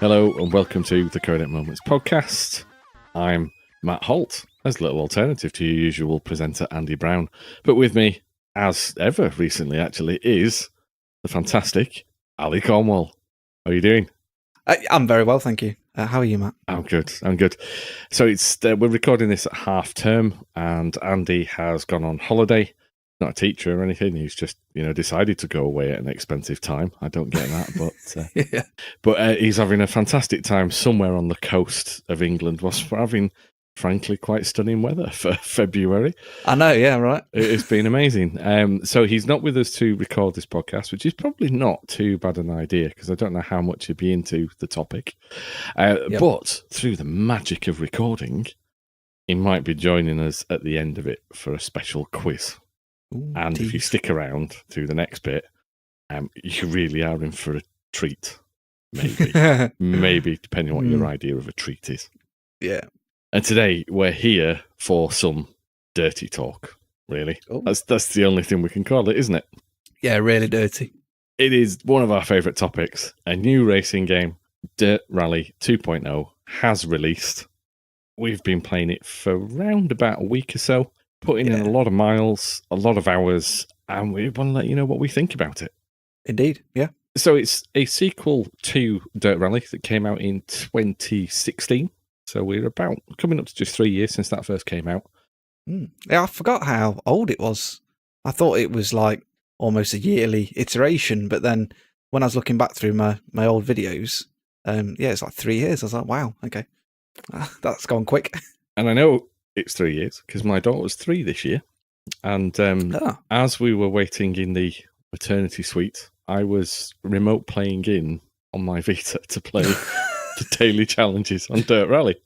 Hello and welcome to the Codec Moments Podcast. I'm Matt Holt, as a little alternative to your usual presenter Andy Brown. But with me, as ever recently actually, is the fantastic Ali Cornwall. How are you doing? I'm very well, thank you. How are you, Matt? I'm good. So it's we're recording this at half term, and Andy has gone on holiday. Not a teacher or anything. He's just decided to go away at an expensive time. I don't get that, but but he's having a fantastic time somewhere on the coast of England. Whilst we're having, frankly, quite stunning weather for February. I know, yeah, right. It's been amazing. So he's not with us to record this podcast, which is probably not too bad an idea because I don't know how much he'd be into the topic. But through the magic of recording, he might be joining us at the end of it for a special quiz. Ooh, and if you stick around through the next bit, you really are in for a treat. Maybe, depending on what your idea of a treat is. Yeah. And today we're here for some dirty talk, really. Oh. That's the only thing we can call it, isn't it? Yeah, really dirty. It is one of our favourite topics. A new racing game, Dirt Rally 2.0, has released. We've been playing it for around about a week or so. Putting in a lot of miles, a lot of hours, and we want to let you know what we think about it. Indeed, yeah. So it's a sequel to Dirt Rally that came out in 2016. So we're about coming up to just 3 years since that first came out. Yeah, I forgot how old it was. I thought it was like almost a yearly iteration, but then when I was looking back through my old videos, it's like 3 years. I was like, wow, okay. That's gone quick. And I know it's 3 years because my daughter was 3 this year. And as we were waiting in the maternity suite, I was remote playing in on my Vita to play the daily challenges on Dirt Rally.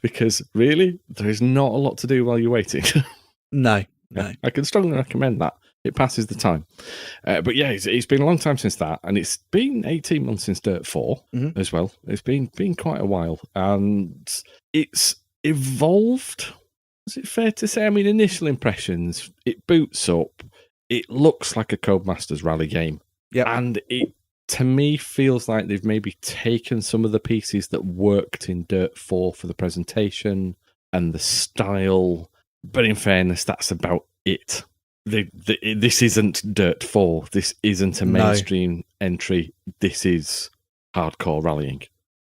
Because really, there is not a lot to do while you're waiting. No. I can strongly recommend that. It passes the time. But yeah, it's been a long time since that. And it's been 18 months since Dirt 4 as well. It's been quite a while. And it's evolved. Is it fair to say? I mean, initial impressions, it boots up. It looks like a Codemasters Rally game. Yeah. And it, to me, feels like they've maybe taken some of the pieces that worked in Dirt 4 for the presentation and the style. But in fairness, that's about it. This isn't Dirt 4. This isn't a mainstream entry. This is hardcore rallying.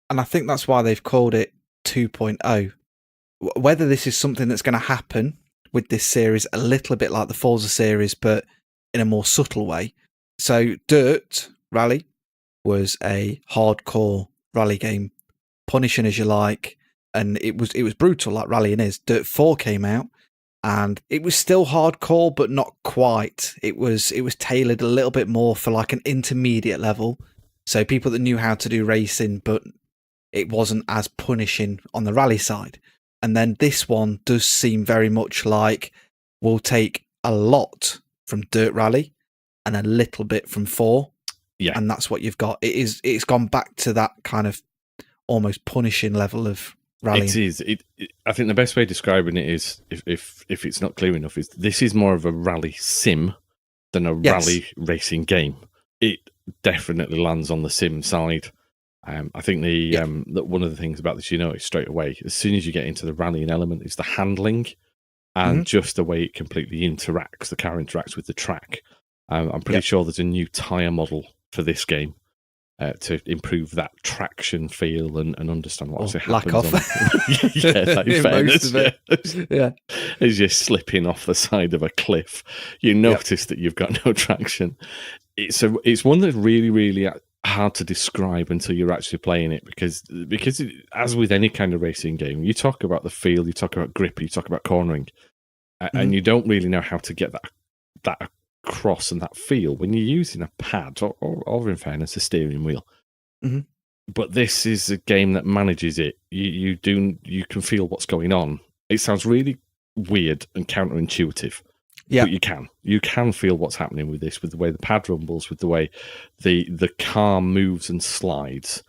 And I think that's why they've called it 2.0. Whether this is something that's going to happen with this series, a little bit like the Forza series, but in a more subtle way. So Dirt Rally was a hardcore rally game, punishing as you like, and it was brutal like rallying is. Dirt 4 came out, and it was still hardcore, but not quite. It was tailored a little bit more for like an intermediate level, so people that knew how to do racing, but it wasn't as punishing on the rally side. And then this one does seem very much like we'll take a lot from Dirt Rally and a little bit from 4. Yeah. And that's what you've got. It's gone back to that kind of almost punishing level of rallying. It is. I think the best way of describing it is, if it's not clear enough, is this is more of a rally sim than a rally racing game. It definitely lands on the sim side. I think that one of the things about this, straight away, as soon as you get into the rallying element, is the handling and just the way it completely interacts. The car interacts with the track. I'm pretty sure there's a new tyre model for this game to improve that traction feel and understand what actually happens. In fairness, as you're slipping off the side of a cliff, you notice that you've got no traction. It's one that's really, really hard to describe until you're actually playing it because as with any kind of racing game, you talk about the feel, you talk about grip, you talk about cornering, and you don't really know how to get that across and that feel when you're using a pad or in fairness, a steering wheel. But this is a game that manages it. You can feel what's going on. It sounds really weird and counterintuitive. Yeah, but you can feel what's happening with this, with the way the pad rumbles, with the way the car moves and slides.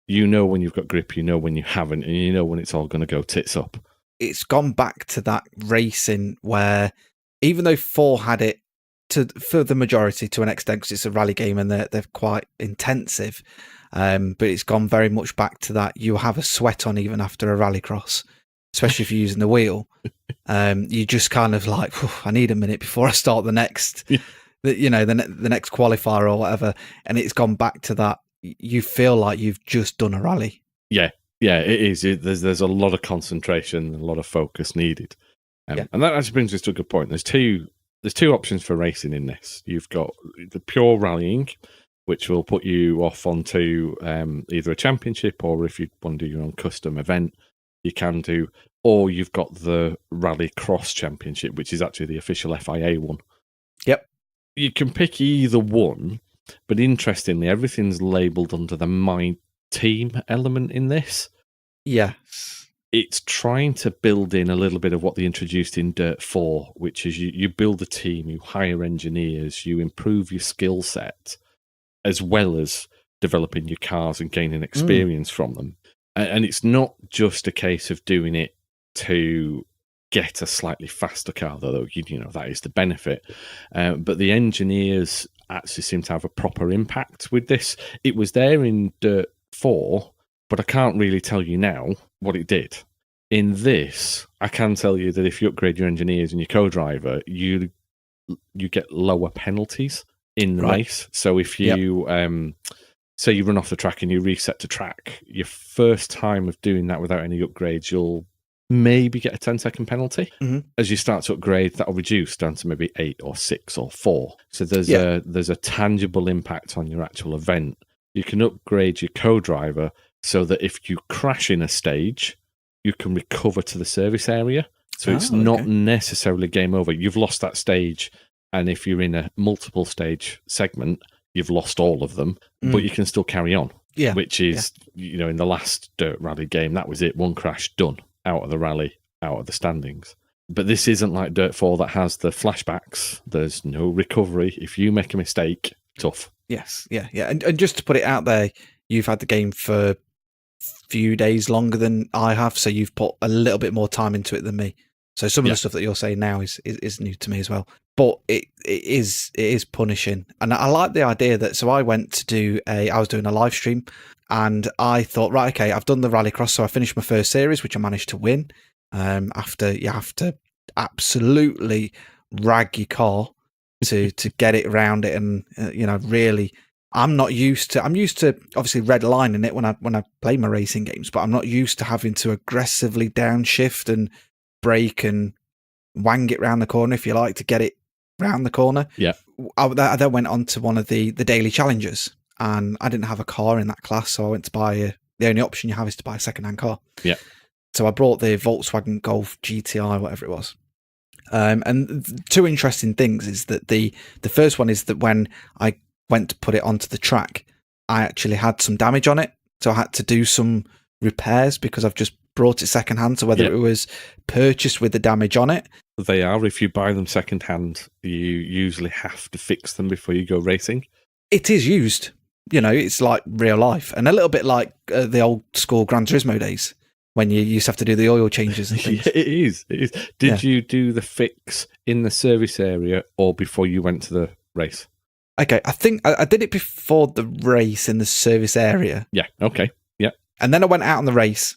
You know when you've got grip, you know when you haven't, and you know when it's all going to go tits up. It's gone back to that racing where, even though 4 had it for the majority to an extent, because it's a rally game and they're quite intensive, But it's gone very much back to that. You have a sweat on even after a rallycross, especially if you're using the wheel. You just kind of like, I need a minute before I start the next, the next qualifier or whatever. And it's gone back to that. You feel like you've just done a rally. Yeah, it is. There's a lot of concentration, a lot of focus needed. And that actually brings us to a good point. There's two options for racing in this. You've got the pure rallying, which will put you off onto either a championship, or if you want to do your own custom event, you can do. Or you've got the rallycross championship, which is actually the official FIA one. Yep. You can pick either one, but interestingly, everything's labelled under the My Team element in this. Yes. It's trying to build in a little bit of what they introduced in Dirt 4, which is you build a team, you hire engineers, you improve your skill set, as well as developing your cars and gaining experience from them. And it's not just a case of doing it to get a slightly faster car, though that is the benefit. But the engineers actually seem to have a proper impact with this. It was there in Dirt 4, but I can't really tell you now what it did. In this, I can tell you that if you upgrade your engineers and your co-driver, you get lower penalties in the race. So if you say you run off the track and you reset to track, your first time of doing that without any upgrades, you'll maybe get a 10-second penalty. As you start to upgrade, that'll reduce down to maybe 8 or 6 or 4. So there's a tangible impact on your actual event. You can upgrade your co-driver so that if you crash in a stage, you can recover to the service area. So it's not necessarily game over. You've lost that stage, and if you're in a multiple stage segment, you've lost all of them, but you can still carry on. Yeah. Which is, in the last Dirt Rally game, that was it. One crash, done. Out of the rally, out of the standings. But this isn't like Dirt 4 that has the flashbacks. There's no recovery. If you make a mistake, tough. Yes, yeah. And just to put it out there, you've had the game for a few days longer than I have, so you've put a little bit more time into it than me. So some of the stuff that you're saying now is new to me as well. But it is punishing. And I like the idea that, so I was doing a live stream, and I thought, right, okay, I've done the rallycross, so I finished my first series, which I managed to win. After you have to absolutely rag your car to get it around it, and really, I'm used to obviously redlining it when I play my racing games, but I'm not used to having to aggressively downshift and brake and wang it round the corner, if you like, to get it round the corner. Yeah. I then went on to one of the daily challenges, and I didn't have a car in that class, so I went to buy the only option you have is to buy a second-hand car. Yeah. So I brought the Volkswagen Golf GTI, whatever it was. And two interesting things is that the first one is that when I went to put it onto the track, I actually had some damage on it. So I had to do some repairs because I've just brought it secondhand. So whether it was purchased with the damage on it. They are. If you buy them secondhand, you usually have to fix them before you go racing. It is used. It's like real life. And a little bit like the old school Gran Turismo days, when you used to have to do the oil changes and things. It is. Did you do the fix in the service area or before you went to the race? Okay, I think I did it before the race in the service area. Yeah, okay, yeah. And then I went out on the race,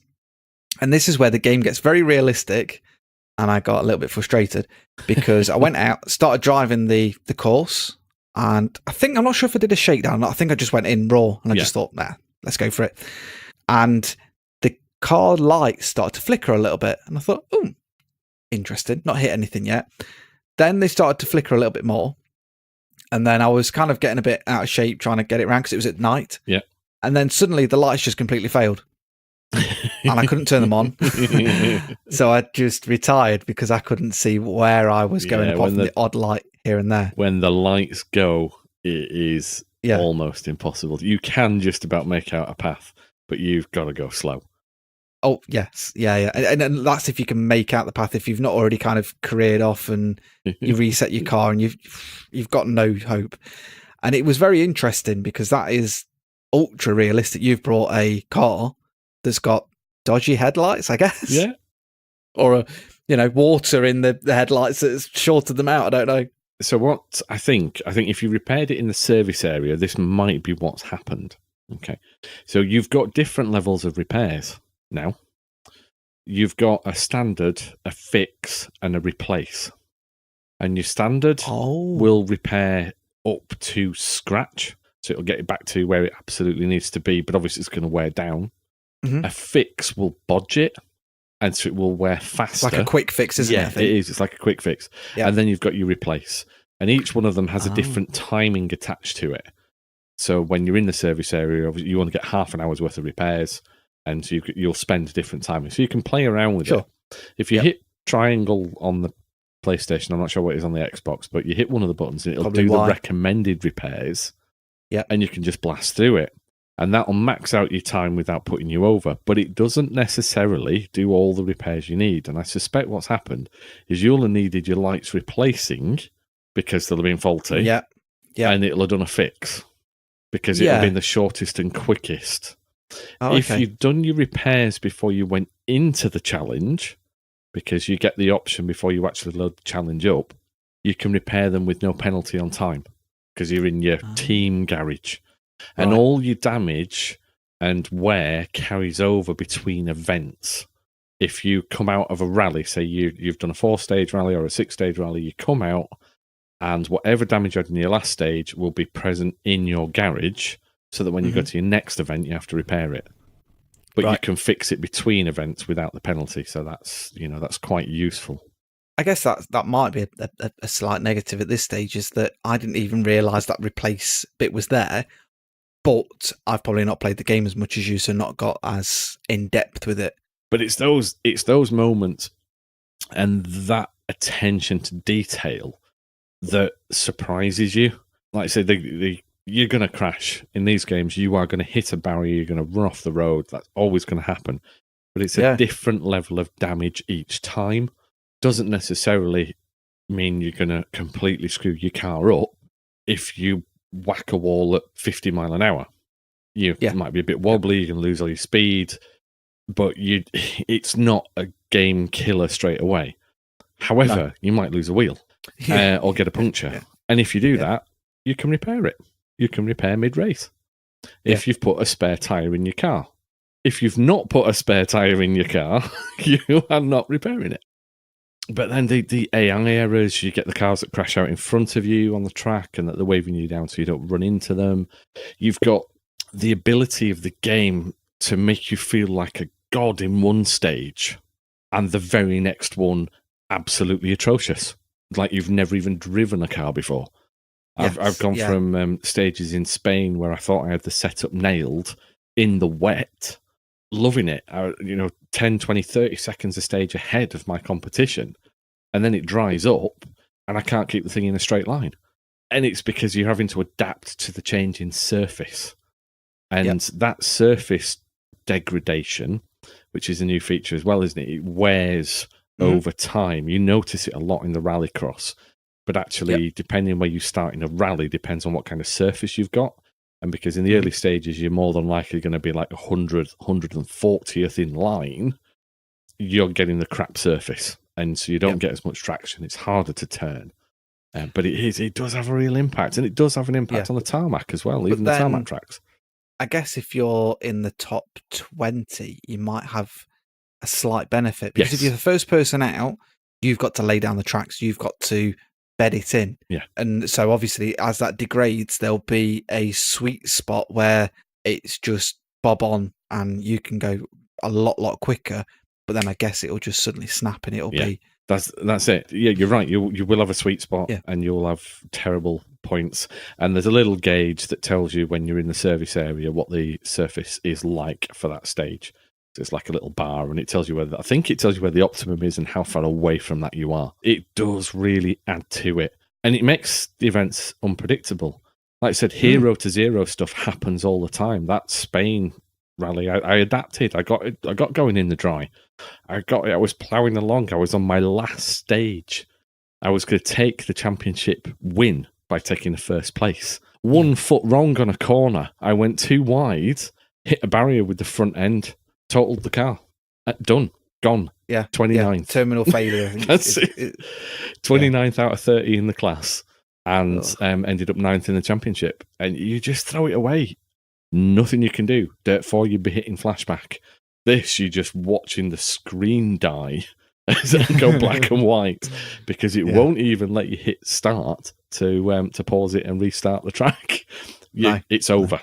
and this is where the game gets very realistic, and I got a little bit frustrated because I went out, started driving the course, and I'm not sure if I did a shakedown. I think I just went in raw, and I just thought, nah, let's go for it. And the car lights started to flicker a little bit, and I thought, interesting, not hit anything yet. Then they started to flicker a little bit more. And then I was kind of getting a bit out of shape trying to get it around because it was at night. Yeah. And then suddenly the lights just completely failed. And I couldn't turn them on. So I just retired because I couldn't see where I was going apart from the odd light here and there. When the lights go, it is almost impossible. You can just about make out a path, but you've got to go slow. Oh, yes. Yeah. And that's if you can make out the path. If you've not already kind of careered off and you reset your car and you've got no hope. And it was very interesting because that is ultra realistic. You've brought a car that's got dodgy headlights, I guess. Yeah. Or water in the headlights that's shorted them out. I don't know. So what I think if you repaired it in the service area, this might be what's happened. Okay. So you've got different levels of repairs now. You've got a standard, a fix, and a replace. And your standard will repair up to scratch. So it'll get it back to where it absolutely needs to be, but obviously it's going to wear down. A fix will bodge it, and so it will wear faster. It's like a quick fix, isn't it? Yeah, it is. It's like a quick fix. Yeah. And then you've got your replace. And each one of them has a different timing attached to it. So when you're in the service area, you want to get half an hour's worth of repairs, and so you'll spend different timing. So you can play around with it. If you hit triangle on the PlayStation, I'm not sure what it is on the Xbox, but you hit one of the buttons and it'll do the recommended repairs. Yeah. And you can just blast through it. And that'll max out your time without putting you over. But it doesn't necessarily do all the repairs you need. And I suspect what's happened is you'll have needed your lights replacing because they'll have been faulty. Yeah. And it'll have done a fix because it'll have been the shortest and quickest. If you've done your repairs before you went into the challenge, because you get the option before you actually load the challenge up, you can repair them with no penalty on time because you're in your team garage. And all your damage and wear carries over between events. If you come out of a rally, say you've done a 4-stage rally or a 6-stage rally, you come out and whatever damage you had in your last stage will be present in your garage so that when you go to your next event, you have to repair it. But you can fix it between events without the penalty. So that's quite useful. I guess that might be a slight negative at this stage, is that I didn't even realise that replace bit was there. But I've probably not played the game as much as you, so not got as in depth with it. But it's those moments and that attention to detail that surprises you. Like I say, you're going to crash in these games. You are going to hit a barrier. You're going to run off the road. That's always going to happen. But it's a different level of damage each time. Doesn't necessarily mean you're going to completely screw your car up if you whack a wall at 50 mile an hour. You might be a bit wobbly, you can lose all your speed, but it's not a game killer straight away. However, you might lose a wheel or get a puncture. And if you do that, you can repair it. You can repair mid-race. If you've put a spare tyre in your car. If you've not put a spare tyre in your car, you are not repairing it. But then the AI errors, you get the cars that crash out in front of you on the track and that they're waving you down so you don't run into them. You've got the ability of the game to make you feel like a god in one stage and the very next one absolutely atrocious. Like you've never even driven a car before. I've gone from stages in Spain where I thought I had the setup nailed in the wet, loving it, 10, 20, 30 seconds a stage ahead of my competition. And then it dries up and I can't keep the thing in a straight line. And it's because you're having to adapt to the change in surface. And that surface degradation, which is a new feature as well, isn't it? It wears over time. You notice it a lot in the rallycross. But actually, depending on where you start in a rally, depends on what kind of surface you've got. And because in the early stages, you're more than likely going to be like 100th, 140th in line, you're getting the crap surface. And so you don't get as much traction. It's harder to turn. But it does have a real impact. And it does have an impact on the tarmac as well, even the tarmac tracks. I guess if you're in the top 20, you might have a slight benefit. Because if you're the first person out, you've got to lay down the tracks. You've got to bed it in. Yeah. And so obviously as that degrades, there'll be a sweet spot where it's just bob on and you can go a lot quicker, but then I guess it'll just suddenly snap and it'll be that's it. Yeah, you're right. You will have a sweet spot and you'll have terrible points. And there's a little gauge that tells you when you're in the service area what the surface is like for that stage. It's like a little bar, and it tells you where the optimum is and how far away from that you are. It does really add to it, and it makes the events unpredictable. Like I said, 0 to 0 stuff happens all the time. That Spain rally, I adapted. I got going in the dry. I was ploughing along. I was on my last stage. I was going to take the championship win by taking the first place. 1 foot wrong on a corner. I went too wide, hit a barrier with the front end. Totaled the car. Done. Gone. Yeah. 29th. Yeah. Terminal failure. That's it. 29th out of 30 in the class and ended up 9th in the championship. And you just throw it away. Nothing you can do. Dirt 4, you'd be hitting flashback. This, you're just watching the screen die and go black and white, because it won't even let you hit start to pause it and restart the track. It's over.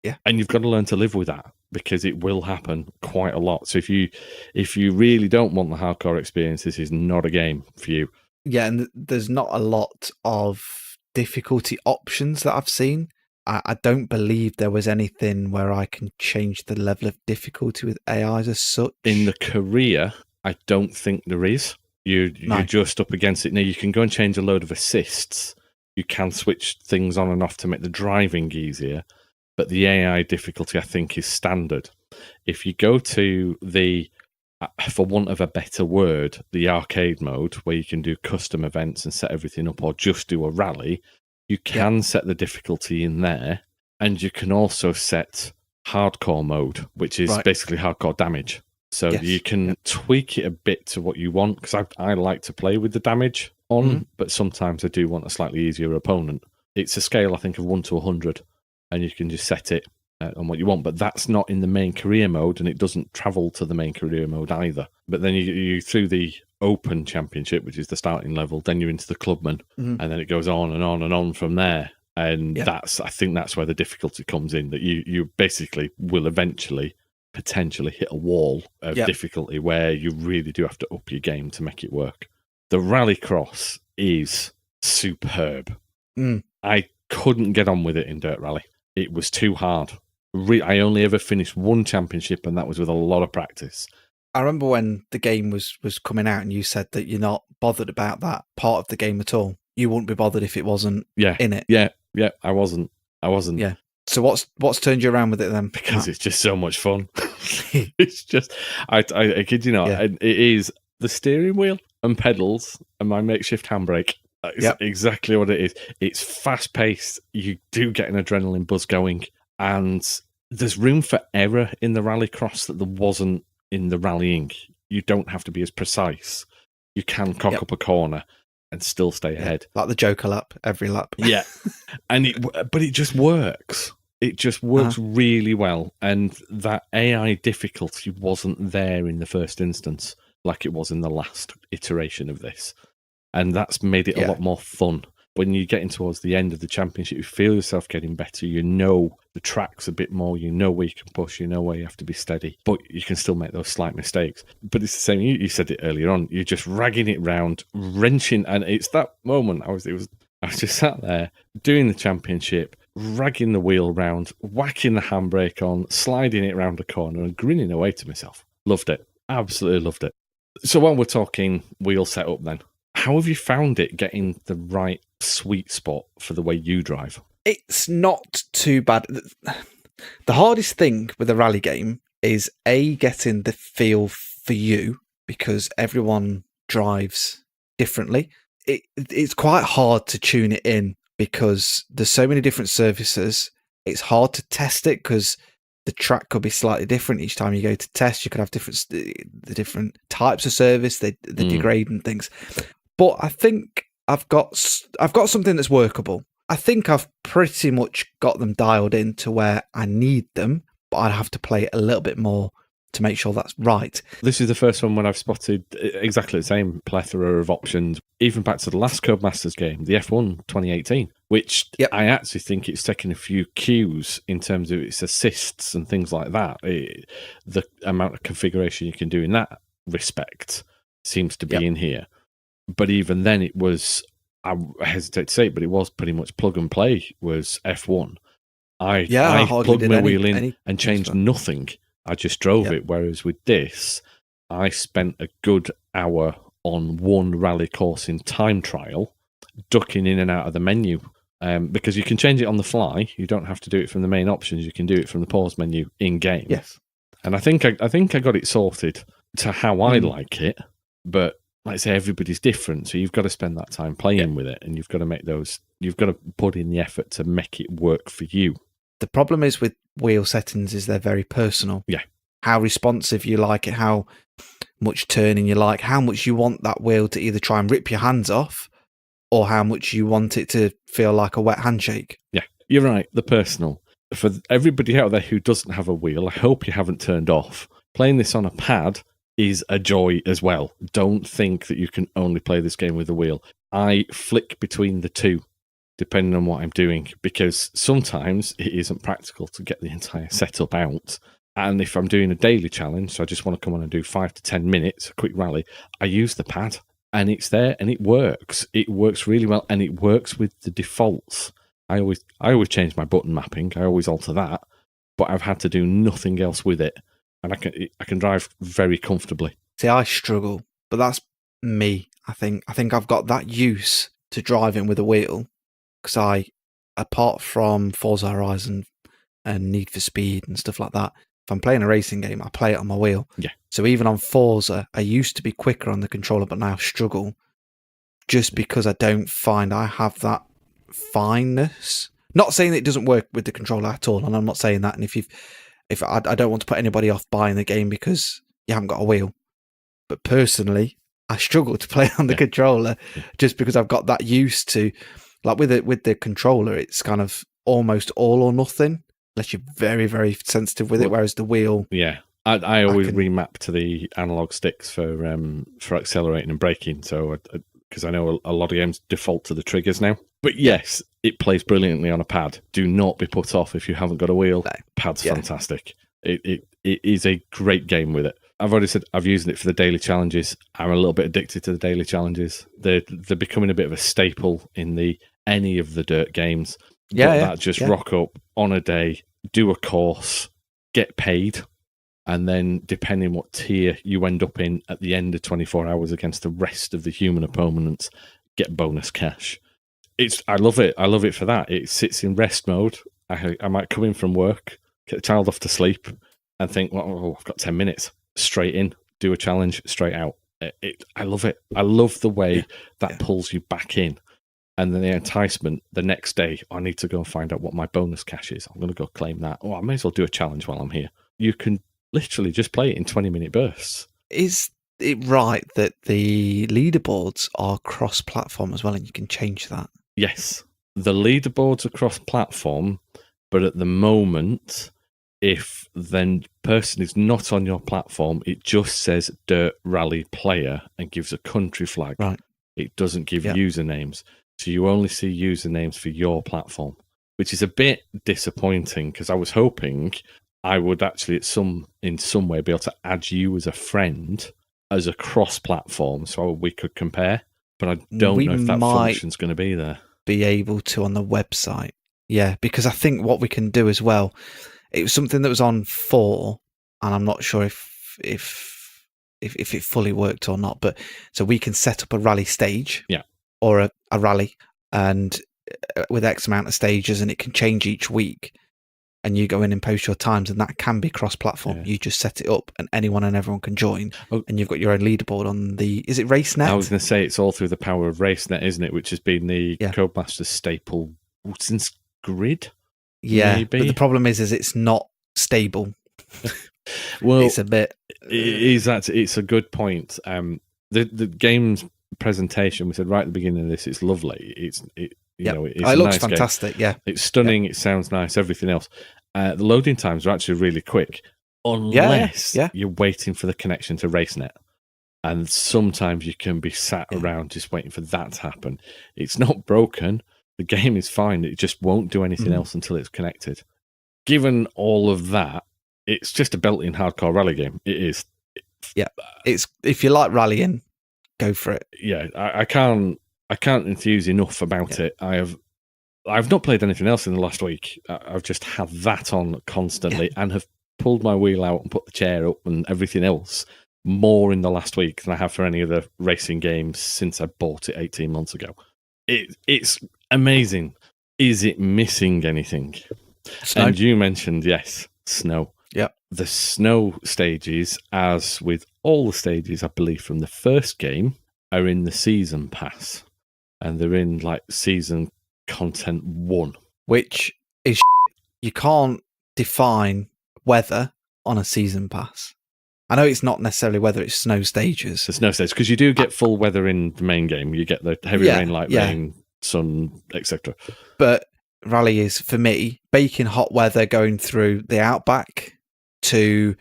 Yeah. And you've got to learn to live with that, because it will happen quite a lot. So if you really don't want the hardcore experience, this is not a game for you. Yeah, and there's not a lot of difficulty options that I've seen. I don't believe there was anything where I can change the level of difficulty with AIs as such. In the career, I don't think there is. You're just up against it. Now, you can go and change a load of assists. You can switch things on and off to make the driving easier. But the AI difficulty, I think, is standard. If you go to the, for want of a better word, the arcade mode, where you can do custom events and set everything up, or just do a rally, you can set the difficulty in there. And you can also set hardcore mode, which is basically hardcore damage. So you can tweak it a bit to what you want, because I like to play with the damage on, but sometimes I do want a slightly easier opponent. It's a scale, I think, of 1 to 100, and you can just set it on what you want. But that's not in the main career mode, and it doesn't travel to the main career mode either. But then you through the Open Championship, which is the starting level, then you're into the Clubman, and then it goes on and on and on from there. And I think that's where the difficulty comes in, that you basically will eventually potentially hit a wall of difficulty where you really do have to up your game to make it work. The rallycross is superb. I couldn't get on with it in Dirt Rally. It was too hard. I only ever finished one championship, and that was with a lot of practice. I remember when the game was coming out and you said that you're not bothered about that part of the game at all. You wouldn't be bothered if it wasn't in it. Yeah, I wasn't. Yeah. So what's turned you around with it then? Because it's just so much fun. It's just, I kid you not, and it is the steering wheel and pedals and my makeshift handbrake. That's exactly what it is. It's fast paced. You do get an adrenaline buzz going, and there's room for error in the rallycross that there wasn't in the rallying. You don't have to be as precise. You can cock up a corner and still stay ahead. Like the Joker lap, every lap. Yeah. But it just works. It just works really well. And that AI difficulty wasn't there in the first instance, like it was in the last iteration of this. And that's made it a lot more fun. When you get in towards the end of the championship, you feel yourself getting better. You know the tracks a bit more. You know where you can push. You know where you have to be steady. But you can still make those slight mistakes. But it's the same. You said it earlier on. You're just ragging it round, wrenching. And it's that moment. I was just sat there doing the championship, ragging the wheel round, whacking the handbrake on, sliding it round the corner, and grinning away to myself. Loved it. Absolutely loved it. So while we're talking wheel setup then, how have you found it getting the right sweet spot for the way you drive? It's not too bad. The hardest thing with a rally game is getting the feel for you, because everyone drives differently. It's quite hard to tune it in because there's so many different surfaces. It's hard to test it because the track could be slightly different each time you go to test. You could have the different types of service, the degrade and things. But I think I've got something that's workable. I think I've pretty much got them dialed in to where I need them, but I'd have to play it a little bit more to make sure that's right. This is the first one when I've spotted exactly the same plethora of options, even back to the last Codemasters game, the F1 2018, which I actually think it's taken a few cues in terms of its assists and things like that. The amount of configuration you can do in that respect seems to be in here. But even then, it was, I hesitate to say it, but it was pretty much plug and play was F1. I plugged my wheel in and changed nothing. I just drove it. Whereas with this, I spent a good hour on one rally course in time trial, ducking in and out of the menu. Because you can change it on the fly. You don't have to do it from the main options. You can do it from the pause menu in game. Yes. And I think I got it sorted to how I like it, but like I say, everybody's different, so you've got to spend that time playing with it, and you've got to put in the effort to make it work for you. The problem is with wheel settings is they're very personal. Yeah. How responsive you like it, how much turning you like, how much you want that wheel to either try and rip your hands off, or how much you want it to feel like a wet handshake. Yeah, you're right, the personal. for everybody out there who doesn't have a wheel, I hope you haven't turned off. Playing this on a pad is a joy as well. Don't think that you can only play this game with a wheel. I flick between the two, depending on what I'm doing, because sometimes it isn't practical to get the entire setup out. And if I'm doing a daily challenge, so I just want to come on and do 5 to 10 minutes, a quick rally, I use the pad, and it's there, and it works. It works really well, and it works with the defaults. I always change my button mapping. I always alter that, but I've had to do nothing else with it, and I can drive very comfortably. See, I struggle, but that's me. I think I've got that use to driving with a wheel, because apart from Forza Horizon and Need for Speed and stuff like that, if I'm playing a racing game, I play it on my wheel. Yeah. So even on Forza, I used to be quicker on the controller, but now struggle just because I don't find I have that fineness. Not saying that it doesn't work with the controller at all, and I'm not saying that. And if I don't want to put anybody off buying the game because you haven't got a wheel, but personally, I struggle to play on the controller just because I've got that used to, like with the controller, it's kind of almost all or nothing. Unless you're very, very sensitive with it, whereas the wheel... Yeah, I always remap to the analog sticks for accelerating and braking, so because I know a lot of games default to the triggers now. But yes, it plays brilliantly on a pad. Do not be put off if you haven't got a wheel. No. Pad's fantastic. It is a great game with it. I've already said I've used it for the daily challenges. I'm a little bit addicted to the daily challenges. They're becoming a bit of a staple in any of the dirt games. Rock up on a day, do a course, get paid, and then depending what tier you end up in at the end of 24 hours against the rest of the human opponents, get bonus cash. I love it. I love it for that. It sits in rest mode. I might come in from work, get the child off to sleep, and think, well, I've got 10 minutes. Straight in, do a challenge, straight out. I love it. I love the way that pulls you back in. And then the enticement the next day, I need to go and find out what my bonus cash is. I'm going to go claim that. I may as well do a challenge while I'm here. You can literally just play it in 20-minute bursts. Is it right that the leaderboards are cross-platform as well, and you can change that? Yes. The leaderboards are cross-platform, but at the moment, if the person is not on your platform, it just says Dirt Rally Player and gives a country flag. Right. It doesn't give usernames. So you only see usernames for your platform, which is a bit disappointing because I was hoping I would actually in some way be able to add you as a friend as a cross-platform so we could compare. But I don't know if that function's going to be there. Be able to on the website. Yeah, because I think what we can do as well, it was something that was on 4, and I'm not sure if it fully worked or not. But so we can set up a rally stage. Yeah. Or a rally, and with X amount of stages, and it can change each week, and you go in and post your times, and that can be cross-platform. You just set it up, and anyone and everyone can join, and you've got your own leaderboard on is it RaceNet? I was going to say it's all through the power of RaceNet, isn't it? Which has been the Codemaster's staple since Grid. Yeah, maybe? But the problem is it's not stable. Well, it's a bit. It's a good point. The game's presentation, we said right at the beginning of this, it's lovely. It's it looks fantastic. Game. It's stunning. It sounds nice. Everything else. The loading times are actually really quick, unless you're waiting for the connection to RaceNet. And sometimes you can be sat around just waiting for that to happen. It's not broken. The game is fine. It just won't do anything else until it's connected. Given all of that, it's just a built-in hardcore rally game. It is. Yeah. It's if you like rallying, go for it. Yeah, I can't enthuse enough about it. I've not played anything else in the last week. I've just had that on constantly and have pulled my wheel out and put the chair up and everything else more in the last week than I have for any other racing games since I bought it 18 months ago. It's amazing. Is it missing anything? Snow. And you mentioned, snow. Yep. The snow stages, as with all the stages, I believe, from the first game, are in the season pass. And they're in, season content 1. Which is you can't define weather on a season pass. I know it's not necessarily whether it's snow stages. The snow stages, because you do get full weather in the main game. You get the heavy rain, light rain, sun, etc. But Rally is, for me, baking hot weather going through the outback to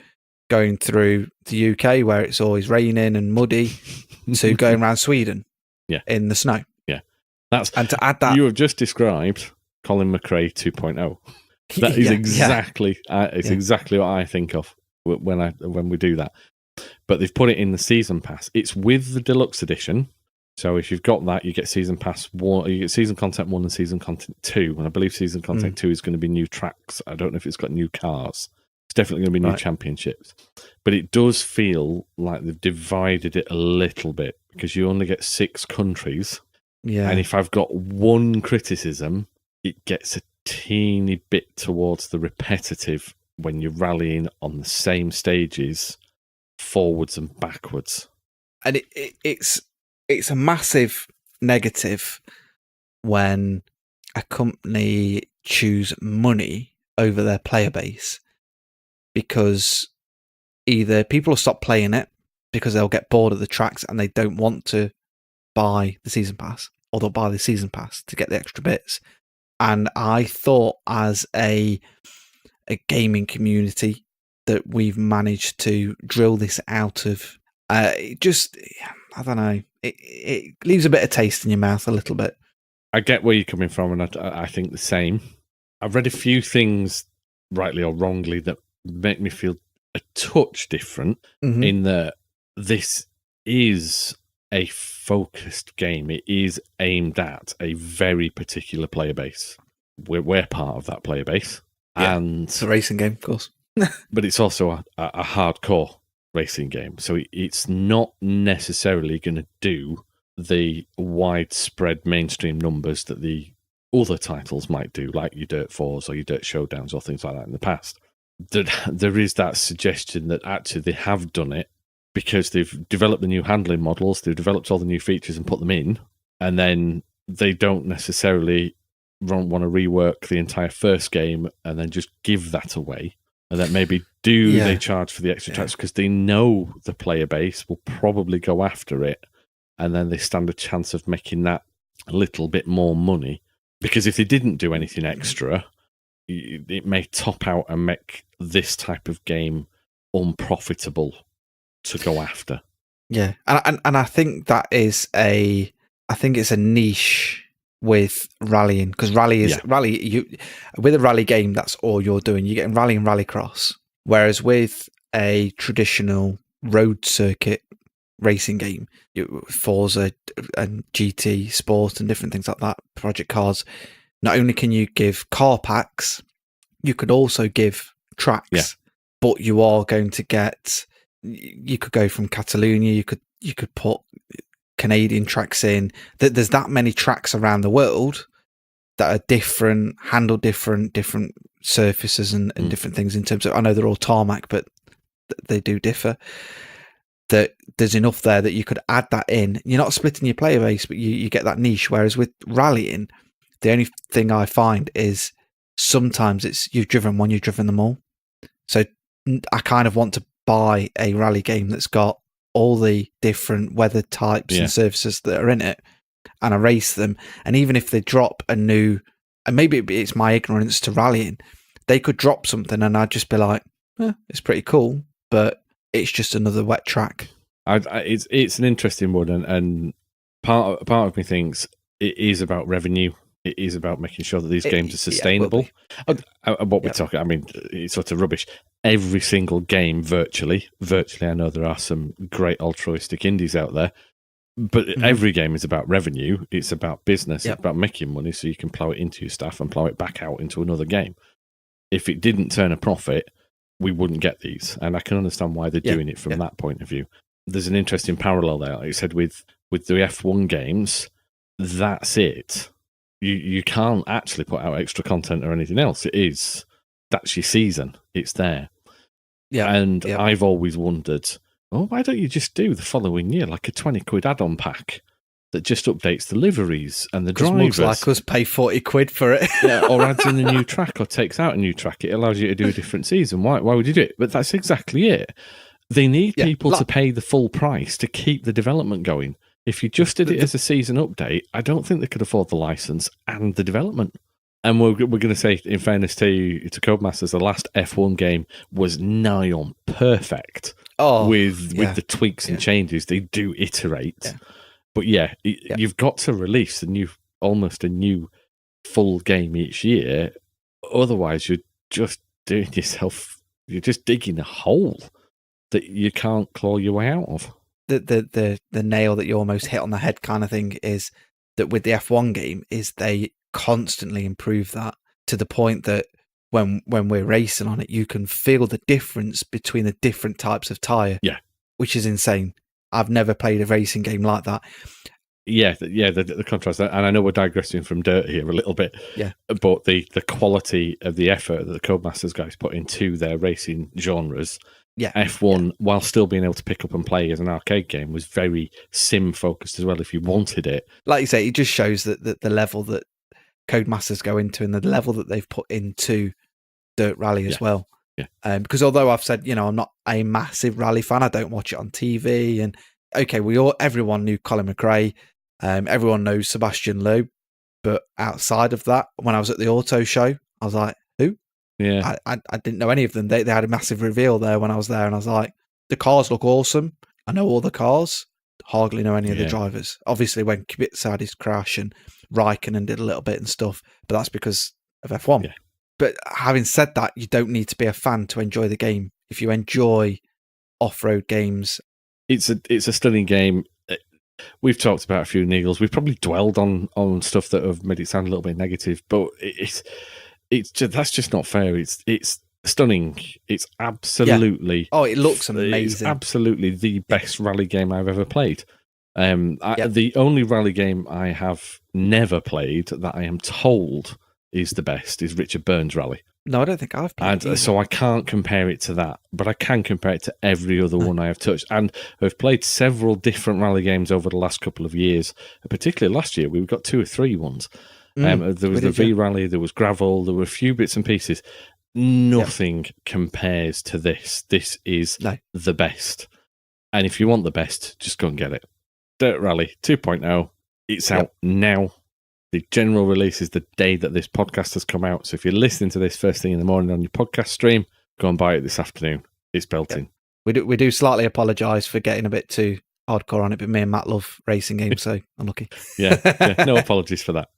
going through the UK where it's always raining and muddy to going around Sweden in the snow. Yeah. And to add that... You have just described Colin McRae 2.0. That is exactly exactly what I think of when we do that. But they've put it in the season pass. It's with the deluxe edition. So if you've got that, you get season pass 1, you get season content 1 and season content 2. And I believe season content 2 is going to be new tracks. I don't know if it's got new cars. It's definitely going to be new championships. But it does feel like they've divided it a little bit because you only get 6 countries. Yeah. And if I've got one criticism, it gets a teeny bit towards the repetitive when you're rallying on the same stages, forwards and backwards. And it's a massive negative when a company choose money over their player base, because either people will stop playing it because they'll get bored of the tracks and they don't want to buy the season pass, or they'll buy the season pass to get the extra bits. And I thought as a gaming community that we've managed to drill this out of I don't know, it leaves a bit of taste in your mouth a little bit. I get where you're coming from, and I think the same. I've read a few things, rightly or wrongly, that make me feel a touch different in that this is a focused game. It is aimed at a very particular player base. We're part of that player base. Yeah, and it's a racing game, of course. But it's also a hardcore racing game. So it's not necessarily going to do the widespread mainstream numbers that the other titles might do, like your Dirt 4s or your Dirt Showdowns or things like that in the past. There is that suggestion that actually they have done it because they've developed the new handling models, they've developed all the new features and put them in, and then they don't necessarily want to rework the entire first game and then just give that away. And that maybe they charge for the extra tracks because they know the player base will probably go after it, and then they stand a chance of making that a little bit more money. Because if they didn't do anything extra, it may top out and make this type of game unprofitable to go after. Yeah, and I think that is it's a niche with rallying, because rally with a rally game, that's all you're doing. You're getting rally and rallycross, whereas with a traditional road circuit racing game, Forza and GT Sport and different things like that, Project Cars, not only can you give car packs, you could also give tracks, but you are going to get, you could go from Catalonia, you could put Canadian tracks in. There's that many tracks around the world that are different, handle different surfaces and different things in terms of, I know they're all tarmac, but they do differ. That there's enough there that you could add that in. You're not splitting your player base, but you get that niche. Whereas with rallying, the only thing I find is sometimes it's you've driven one, you've driven them all. So I kind of want to buy a rally game that's got all the different weather types and surfaces that are in it, and I race them. And even if they drop a new, and maybe it's my ignorance to rallying, they could drop something and I'd just be like, it's pretty cool, but it's just another wet track. It's an interesting one, and part of me thinks it is about revenue. It is about making sure that these games are sustainable. What we're talking, I mean, it's sort of rubbish. Every single game, virtually, I know there are some great altruistic indies out there, but every game is about revenue. It's about business. It's about making money so you can plow it into your staff and plow it back out into another game. If it didn't turn a profit, we wouldn't get these. And I can understand why they're doing it from that point of view. There's an interesting parallel there. Like you said, with the F1 games, that's it. You can't actually put out extra content or anything else. That's your season. It's there. Yeah. And I've always wondered, why don't you just do the following year like a 20 quid add-on pack that just updates the liveries and the drivers? Like us pay 40 quid for it. Or adds in a new track or takes out a new track. It allows you to do a different season. Why would you do it? But that's exactly it. They need people to pay the full price to keep the development going. If you just did it as a season update, I don't think they could afford the license and the development. And we're going to say, in fairness to Codemasters, the last F1 game was nigh on perfect. With the tweaks and changes. They do iterate. Yeah. But you've got to release almost a new full game each year. Otherwise, you're just doing yourself, you're just digging a hole that you can't claw your way out of. The nail that you almost hit on the head kind of thing is that with the F1 game is they constantly improve that to the point that when we're racing on it, you can feel the difference between the different types of tyre. Yeah. Which is insane. I've never played a racing game like that. Yeah, the contrast. And I know we're digressing from DiRTy here a little bit. Yeah. But the quality of the effort that the Codemasters guys put into their racing genres, F1, while still being able to pick up and play as an arcade game, was very sim-focused as well, if you wanted it. Like you say, it just shows that the level that Codemasters go into and the level that they've put into Dirt Rally as well. Yeah. Because although I've said, I'm not a massive rally fan, I don't watch it on TV. And okay, everyone knew Colin McRae, everyone knows Sebastian Loeb, but outside of that, when I was at the auto show, I was like, who? Yeah, I didn't know any of them. They had a massive reveal there when I was there, and I was like, the cars look awesome. I know all the cars, hardly know any of the drivers. Obviously, when Kubica had his crash and Raikkonen did a little bit and stuff, but that's because of F1. Yeah. But having said that, you don't need to be a fan to enjoy the game. If you enjoy off-road games, it's a stunning game. We've talked about a few niggles. We've probably dwelled on stuff that have made it sound a little bit negative, but that's just not fair. It's stunning. It's absolutely it looks amazing. It's absolutely the best rally game I've ever played. The only rally game I have never played that I am told is the best is Richard Burns Rally. No, I don't think I've played it. So I can't compare it to that, but I can compare it to every other one I have touched. And I've played several different rally games over the last couple of years, particularly last year. We've got 2 or 3 ones. There was the V-Rally, there was gravel, there were a few bits and pieces. Nothing compares to this. This is the best. And if you want the best, just go and get it. Dirt Rally 2.0, it's out now. The general release is the day that this podcast has come out. So if you're listening to this first thing in the morning on your podcast stream, go and buy it this afternoon. It's built in. We do slightly apologise for getting a bit too hardcore on it, but me and Matt love racing games, so unlucky. No apologies for that.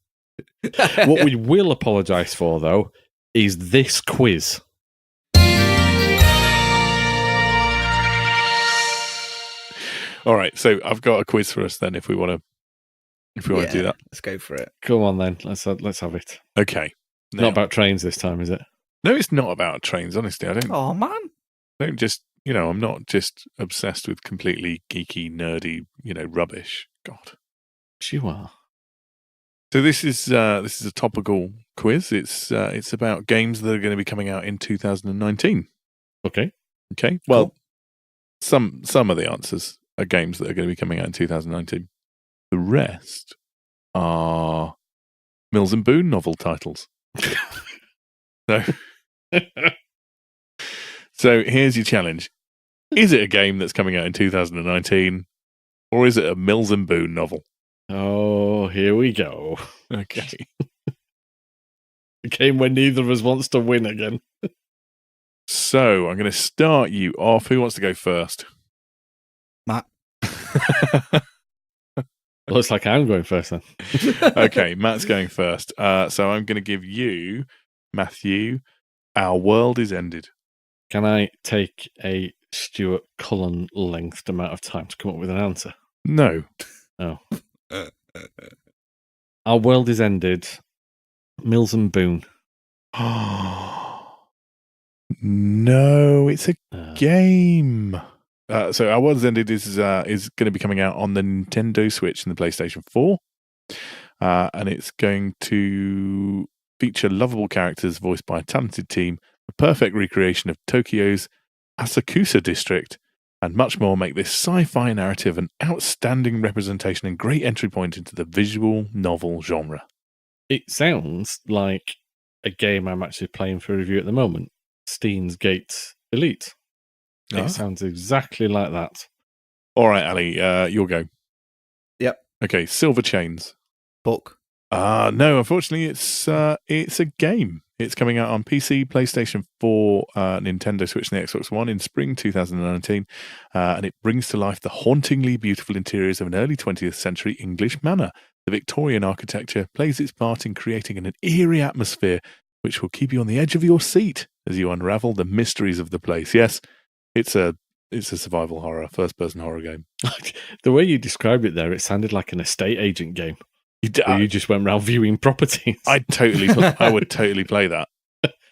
What we will apologise for, though, is this quiz. All right, so I've got a quiz for us then if we want to do that. Let's go for it. Come on then, let's have it. Okay. Now, not about trains this time, is it? No, it's not about trains, honestly. I don't. Oh man. Don't just, I'm not just obsessed with completely geeky, nerdy, rubbish. God. You are. So this is a topical quiz. It's about games that are going to be coming out in 2019. Okay. Well, some of the answers are games that are going to be coming out in 2019. The rest are Mills and Boon novel titles. So here's your challenge. Is it a game that's coming out in 2019 or is it a Mills and Boon novel? Oh, here we go. Okay. A game where neither of us wants to win again. So I'm going to start you off. Who wants to go first? Matt. Looks like I'm going first then. Okay, Matt's going first. So I'm going to give you, Matthew, Our World is Ended. Can I take a Stuart Cullen lengthed amount of time to come up with an answer? No. Oh. Our World is Ended. Mills and Boon. No, it's a game. So Our World is Ended is going to be coming out on the Nintendo Switch and the PlayStation 4. And it's going to feature lovable characters voiced by a talented team, a perfect recreation of Tokyo's Asakusa district, and much more make this sci-fi narrative an outstanding representation and great entry point into the visual novel genre. It sounds like a game I'm actually playing for review at the moment. Steins Gate Elite. It sounds exactly like that. All right, Ali, you'll go. Yep. Okay, Silver Chains. Book. No, unfortunately, it's a game. It's coming out on PC, PlayStation 4, Nintendo Switch, and the Xbox One in spring 2019, and it brings to life the hauntingly beautiful interiors of an early 20th century English manor. The Victorian architecture plays its part in creating an eerie atmosphere, which will keep you on the edge of your seat as you unravel the mysteries of the place. Yes, it's a survival horror, first-person horror game. The way you described it there, it sounded like an estate agent game. You just went around viewing properties. I would totally play that.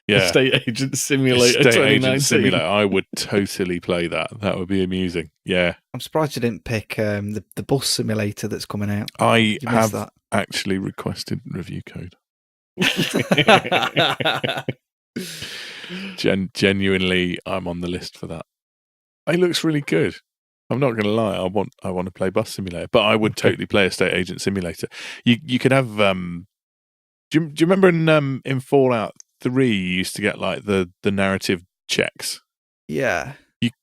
Yeah, Estate Agent Simulator 2019. I would totally play that. That would be amusing. Yeah. I'm surprised you didn't pick the bus simulator that's coming out. I have actually requested review code. Genuinely, I'm on the list for that. It looks really good. I'm not going to lie. I want to play Bus Simulator, but I would totally play Estate Agent Simulator. You could have. Do you remember in Fallout 3 you used to get like the narrative checks? Yeah.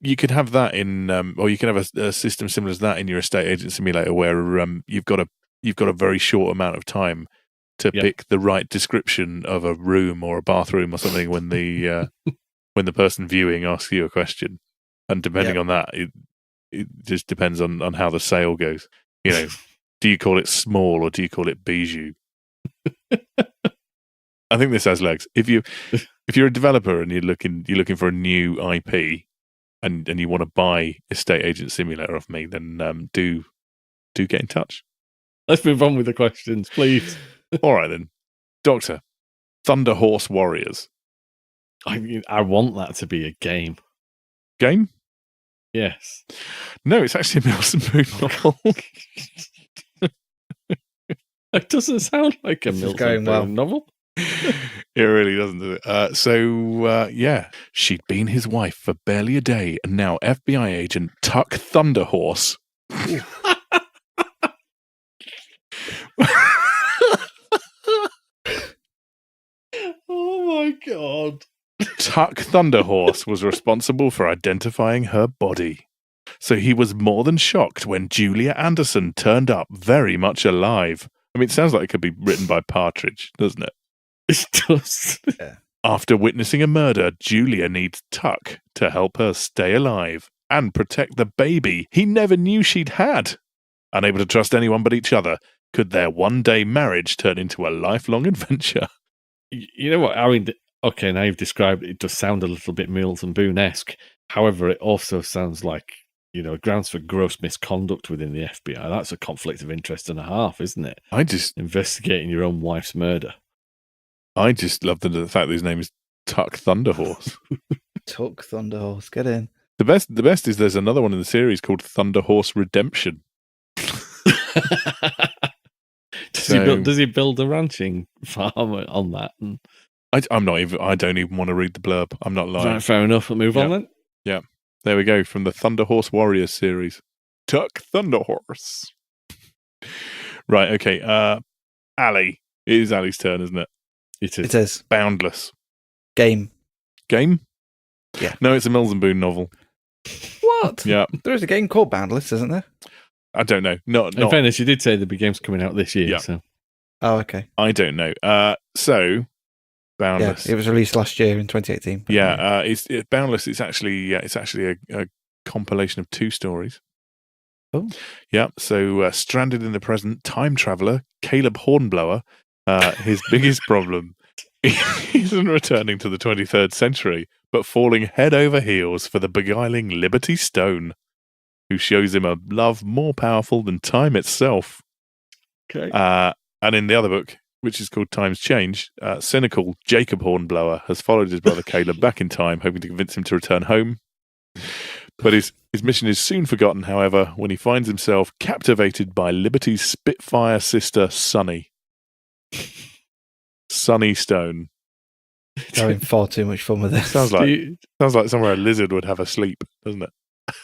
You could have that in, or you can have a system similar to that in your Estate Agent Simulator, where you've got a very short amount of time to pick the right description of a room or a bathroom or something when the person viewing asks you a question, and depending on that, it just depends on how the sale goes. You know, do you call it small or do you call it bijou? I think this has legs. If you're a developer and you're looking for a new IP and you want to buy Estate Agent Simulator off me, then do get in touch. Let's move on with the questions, please. All right then, Doctor, Thunder Horse Warriors. I mean, I want that to be a game. Game? Yes. No, it's actually a Mills and Boon novel. It doesn't sound like a Mills and Boon novel. It really doesn't, does it? So, she'd been his wife for barely a day, and now FBI agent Tuck Thunderhorse. Oh my God. Tuck Thunderhorse was responsible for identifying her body. So he was more than shocked when Julia Anderson turned up very much alive. I mean, it sounds like it could be written by Partridge, doesn't it? It does. Yeah. After witnessing a murder, Julia needs Tuck to help her stay alive and protect the baby he never knew she'd had. Unable to trust anyone but each other, could their one-day marriage turn into a lifelong adventure? You know what? I mean, okay, now you've described it, it does sound a little bit Mills and Boon-esque. However, it also sounds like, grounds for gross misconduct within the FBI. That's a conflict of interest and a half, isn't it? Investigating your own wife's murder. I just love the fact that his name is Tuck Thunderhorse. Tuck Thunderhorse, get in. The best is there's another one in the series called Thunderhorse Redemption. Does he build a ranching farm on that? And I don't even want to read the blurb. I'm not lying. Right, fair enough. We'll move on then. Yeah. There we go, from the Thunder Horse Warriors series. Tuck Thunderhorse. Right, okay. Ali. It is Ali's turn, isn't it? It is. Boundless. Game? Yeah. No, it's a Mills and Boon novel. What? Yeah. There is a game called Boundless, isn't there? I don't know. In fairness, you did say the big game's coming out this year. Yeah. So. Oh, okay. I don't know. So, Boundless. Yeah, it was released last year in 2018. Yeah, it's Boundless. It's actually a compilation of 2 stories. Oh. Yeah. So, stranded in the present, time traveler Caleb Hornblower. His biggest problem isn't returning to the 23rd century, but falling head over heels for the beguiling Liberty Stone, who shows him a love more powerful than time itself. Okay. And in the other book, which is called Times Change, cynical Jacob Hornblower has followed his brother Caleb back in time, hoping to convince him to return home. But his mission is soon forgotten, however, when he finds himself captivated by Liberty's Spitfire sister, Sunny. Sunny Stone. Having far too much fun with this. Sounds like somewhere a lizard would have a sleep, doesn't it?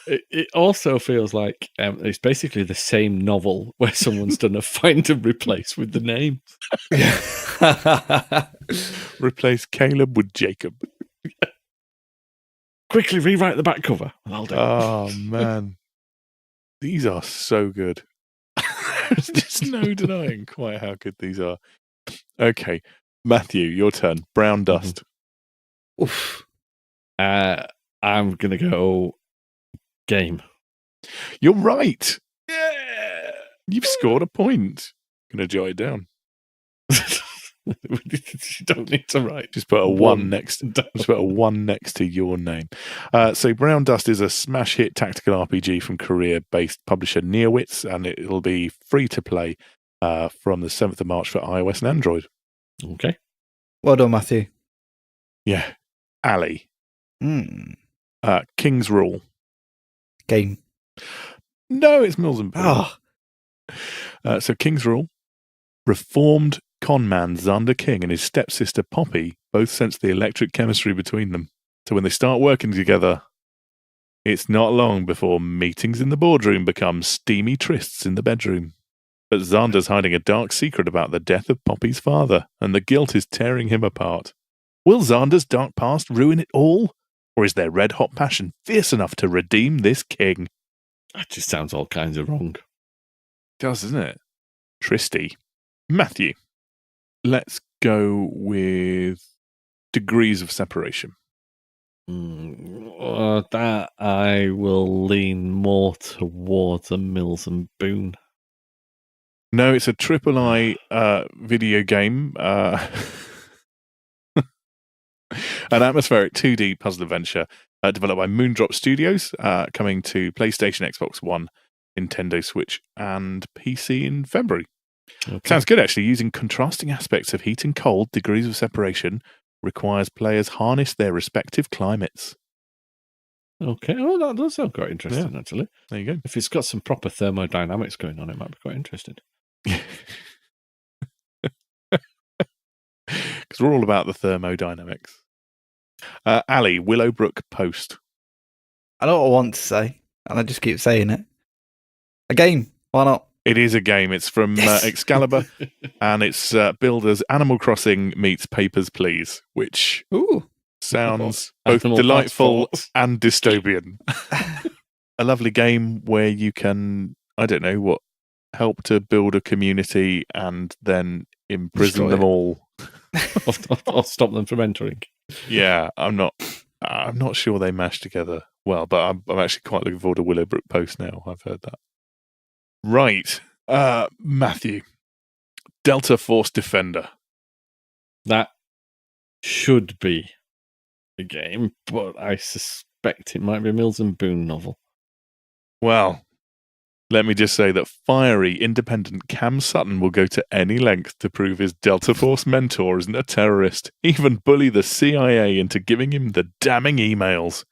It also feels like it's basically the same novel where someone's done a find and replace with the name. Replace Caleb with Jacob. Quickly rewrite the back cover. Oh, man. These are so good. There's no denying quite how good these are. Okay, Matthew, your turn. Brown dust. Oof. I'm going to go game. You're right. Yeah. You've scored a point. I'm going to jot it down. You don't need to write. Just put a one next. Just put a one next to your name. So Brown Dust is a smash hit tactical RPG from Korea-based publisher Neowitz, and it'll be free to play from the 7th of March for iOS and Android. Okay. Well done, Matthew. Yeah. Ali. Mm. King's Rule. Game. No, it's Mills and Boon. Oh. So King's Rule. Reformed conman Xander King and his stepsister Poppy both sense the electric chemistry between them. So when they start working together, it's not long before meetings in the boardroom become steamy trysts in the bedroom. But Xander's hiding a dark secret about the death of Poppy's father, and the guilt is tearing him apart. Will Xander's dark past ruin it all? Or is their red-hot passion fierce enough to redeem this king? That just sounds all kinds of wrong. It does, doesn't it? Tristy. Matthew. Let's go with Degrees of Separation. That I will lean more towards a Mills and Boon. No, it's a triple-I video game. An atmospheric 2D puzzle adventure developed by Moondrop Studios, coming to PlayStation, Xbox One, Nintendo Switch, and PC in February. Okay. Sounds good, actually. Using contrasting aspects of heat and cold, Degrees of Separation requires players harness their respective climates. Okay, well, that does sound quite interesting, actually. There you go. If it's got some proper thermodynamics going on, it might be quite interesting. Because we're all about the thermodynamics. Ali, Willowbrook Post. I know what I want to say, and I just keep saying it. A game. Why not? It is a game. It's from Excalibur, and it's billed as Animal Crossing meets Papers, Please, which sounds both delightful and dystopian. A lovely game where you can, I don't know, help to build a community and then imprison them all. Or stop them from entering. Yeah, I'm not sure they mash together well, but I'm actually quite looking forward to Willowbrook Post now. I've heard that. Right, Matthew, Delta Force Defender. That should be a game, but I suspect it might be a Mills and Boon novel. Well, let me just say that fiery, independent Cam Sutton will go to any length to prove his Delta Force mentor isn't a terrorist, even bully the CIA into giving him the damning emails.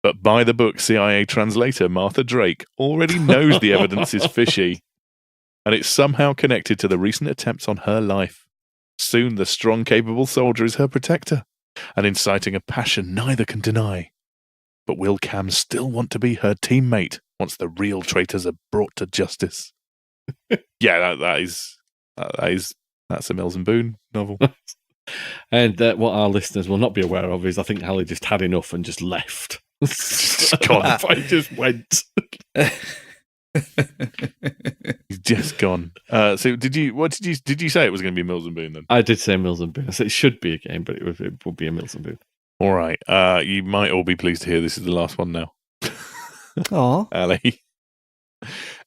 But by the book, CIA translator Martha Drake already knows the evidence is fishy, and it's somehow connected to the recent attempts on her life. Soon the strong, capable soldier is her protector, and inciting a passion neither can deny. But will Cam still want to be her teammate once the real traitors are brought to justice? Yeah, that's a Mills and Boon novel. And what our listeners will not be aware of is I think Ali just had enough and just left. Just gone. I just went. He's just gone. So did you say it was going to be Mills and Boon then? I did say Mills and Boon. I said it should be a game, but it would be a Mills and Boon. All right. You might all be pleased to hear this is the last one now. Aw. Ali.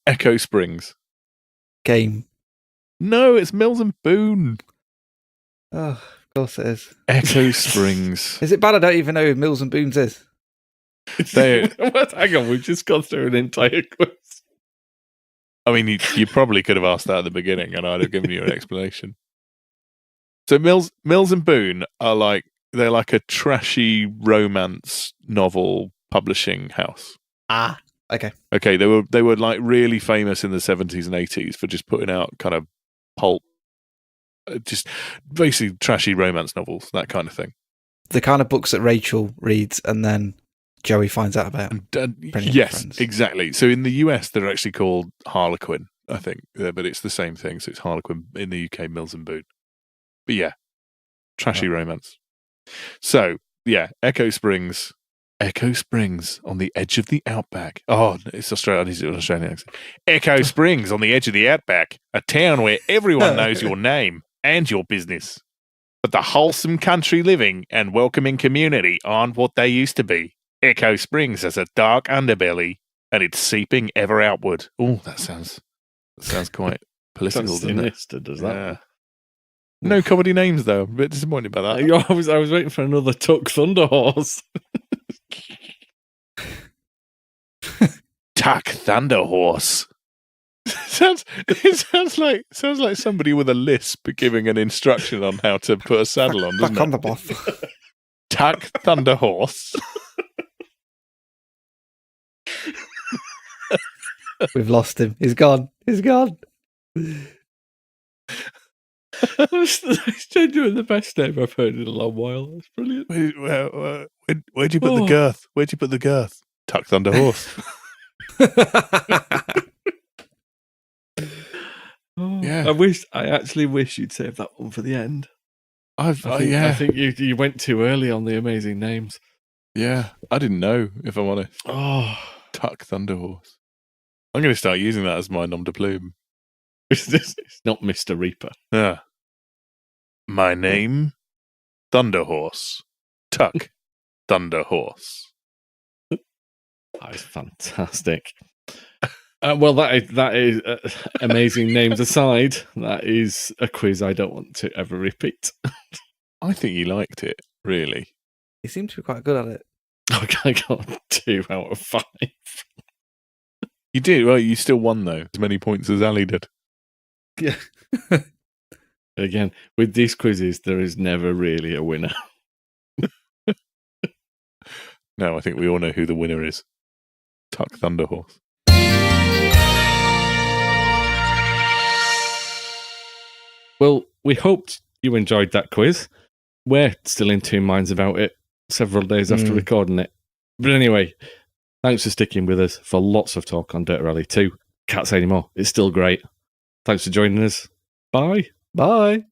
Echo Springs. Game. No, it's Mills and Boon. Oh, of course it is. Echo Springs. Is it bad I don't even know who Mills and Boons is? Hang on, we've just gone through an entire quiz. I mean, you probably could have asked that at the beginning and I'd have given you an explanation. So Mills and Boon are they're like a trashy romance novel publishing house. Ah, okay. Okay, they were like really famous in the 70s and 80s for just putting out kind of pulp, just basically trashy romance novels, that kind of thing. The kind of books that Rachel reads and then Joey finds out about. Yes, exactly. So in the US, they're actually called Harlequin, I think, but it's the same thing. So it's Harlequin in the UK, Mills and Boon. But yeah, trashy romance. So yeah, Echo Springs, Echo Springs on the edge of the outback. Oh, it's Australian. It's an Australian accent. Echo Springs on the edge of the outback, a town where everyone knows your name and your business. But the wholesome country living and welcoming community aren't what they used to be. Echo Springs has a dark underbelly, and it's seeping ever outward. Oh, that sounds quite political, doesn't it? Does that? Yeah. No comedy names though. I'm a bit disappointed by that. I was waiting for another Tuck Thunder Horse. Tuck Thunder Horse. It sounds like somebody with a lisp giving an instruction on how to put a saddle on, doesn't Back on it? the boss. Tuck Thunder Horse. We've lost him. He's gone. He's gone. It's genuinely the best name I've heard in a long while. That's brilliant. Where'd you put the girth? Where'd you put the girth? Tuck Thunder Horse. Yeah. I actually wish you'd saved that one for the end. I think you went too early on the amazing names. Yeah, I didn't know, if I'm honest. Oh, Tuck Thunder Horse. I'm going to start using that as my nom de plume. it's not Mr. Reaper. Yeah. My name, Thunder Horse. Tuck Thunder Horse. That is fantastic. Well, that is amazing names aside. That is a quiz I don't want to ever repeat. I think you liked it, really. He seemed to be quite good at it. I got 2 out of 5. You did. Well, you still won, though. As many points as Ali did. Yeah. Again, with these quizzes, there is never really a winner. No, I think we all know who the winner is. Tuck Thunder Horse. Well, we hoped you enjoyed that quiz. We're still in 2 minds about it several days after recording it. But anyway, thanks for sticking with us for lots of talk on Dirt Rally 2. Can't say any more. It's still great. Thanks for joining us. Bye. Bye.